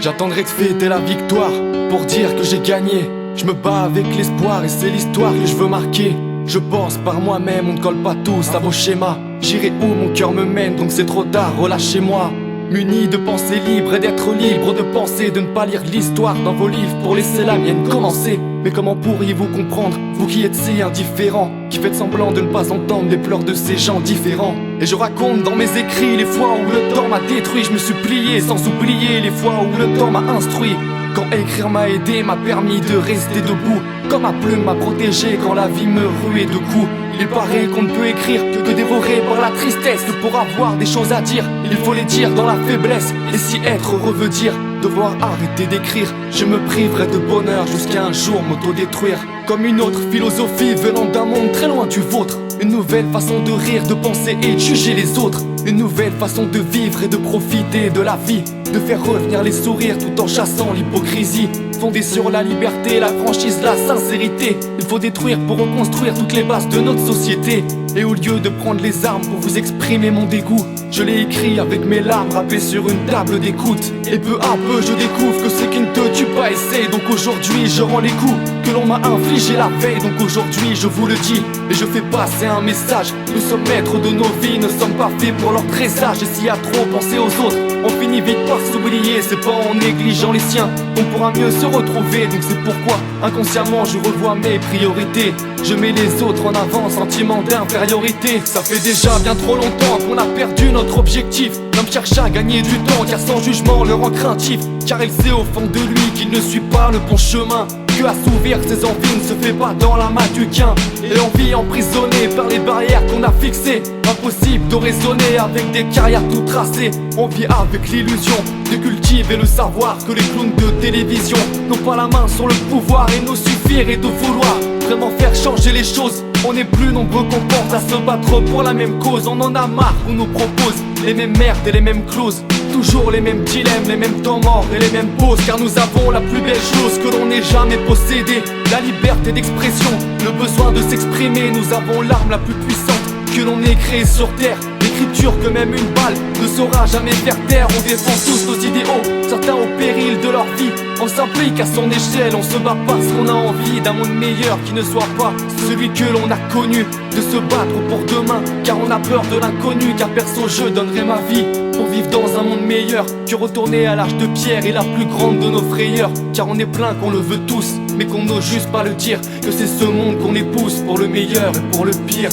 J'attendrai de fêter la victoire pour dire que j'ai gagné. Je me bats avec l'espoir et c'est l'histoire que je veux marquer. Je pense par moi-même, on ne colle pas tous à vos schémas. J'irai où mon cœur me mène, donc c'est trop tard, relâchez-moi. Muni de pensées libres et d'être libre de penser, de ne pas lire l'histoire dans vos livres pour laisser la mienne commencer. Mais comment pourriez-vous comprendre, vous qui êtes si indifférents, qui faites semblant de ne pas entendre les pleurs de ces gens différents? Et je raconte dans mes écrits les fois où le temps m'a détruit. Je me suis plié sans oublier les fois où le temps m'a instruit. Quand écrire m'a aidé, m'a permis de rester debout. Quand ma plume m'a protégé, quand la vie me ruait de coups. Il paraît qu'on ne peut écrire que dévoré par la tristesse. Que pour avoir des choses à dire, il faut les dire dans la faiblesse. Et si être heureux veut dire devoir arrêter d'écrire, je me priverai de bonheur jusqu'à un jour m'autodétruire. Comme une autre philosophie venant d'un monde très loin du vôtre. Une nouvelle façon de rire, de penser et de juger les autres. Une nouvelle façon de vivre et de profiter de la vie. De faire revenir les sourires tout en chassant l'hypocrisie. Fondée sur la liberté, la franchise, la sincérité. Il faut détruire pour reconstruire toutes les bases de notre société. Et au lieu de prendre les armes pour vous exprimer mon dégoût, je l'ai écrit avec mes larmes râpées sur une table d'écoute. Et peu à peu je découvre que ce qui ne te tue pas essaie. Donc aujourd'hui je rends les coups que l'on m'a infligé la veille. Donc aujourd'hui je vous le dis et je fais passer un message. Nous sommes maîtres de nos vies, ne sommes pas faits pour leur dressage. Et s'il y a trop pensé aux autres, on finit vite par s'oublier. C'est pas en négligeant les siens qu'on pourra mieux se retrouver. Donc c'est pourquoi inconsciemment je revois mes priorités. Je mets les autres en avant, sentiment d'infériorité. Ça fait déjà bien trop longtemps qu'on a perdu notre objectif. L'homme cherche à gagner du temps car sans jugement le rend craintif. Car il sait au fond de lui qu'il ne suit pas le bon chemin. Que assouvir ses envies ne se fait pas dans la main du gain. Et l'envie emprisonnée par les barrières qu'on a fixées. Impossible de raisonner avec des carrières tout tracées. On vit avec l'illusion de cultiver le savoir que les clowns de télévision n'ont pas la main sur le pouvoir et nous suffire et de vouloir vraiment faire changer les choses. On est plus nombreux qu'on pense à se battre pour la même cause. On en a marre qu'on nous propose les mêmes merdes et les mêmes clauses. Toujours les mêmes dilemmes, les mêmes temps morts et les mêmes pauses. Car nous avons la plus belle chose que l'on ait jamais possédée, la liberté d'expression, le besoin de s'exprimer. Nous avons l'arme la plus puissante que l'on ait créée sur terre. L'écriture que même une balle ne saura jamais faire taire. On défend tous nos idéaux, certains au péril de leur vie. On s'implique à son échelle, on se bat parce qu'on a envie d'un monde meilleur qui ne soit pas celui que l'on a connu. De se battre pour demain, car on a peur de l'inconnu. Car perso je donnerai ma vie pour vivre dans un monde meilleur que retourner à l'âge de pierre et la plus grande de nos frayeurs. Car on est plein qu'on le veut tous, mais qu'on n'ose juste pas le dire. Que c'est ce monde qu'on épouse pour le meilleur et pour le pire.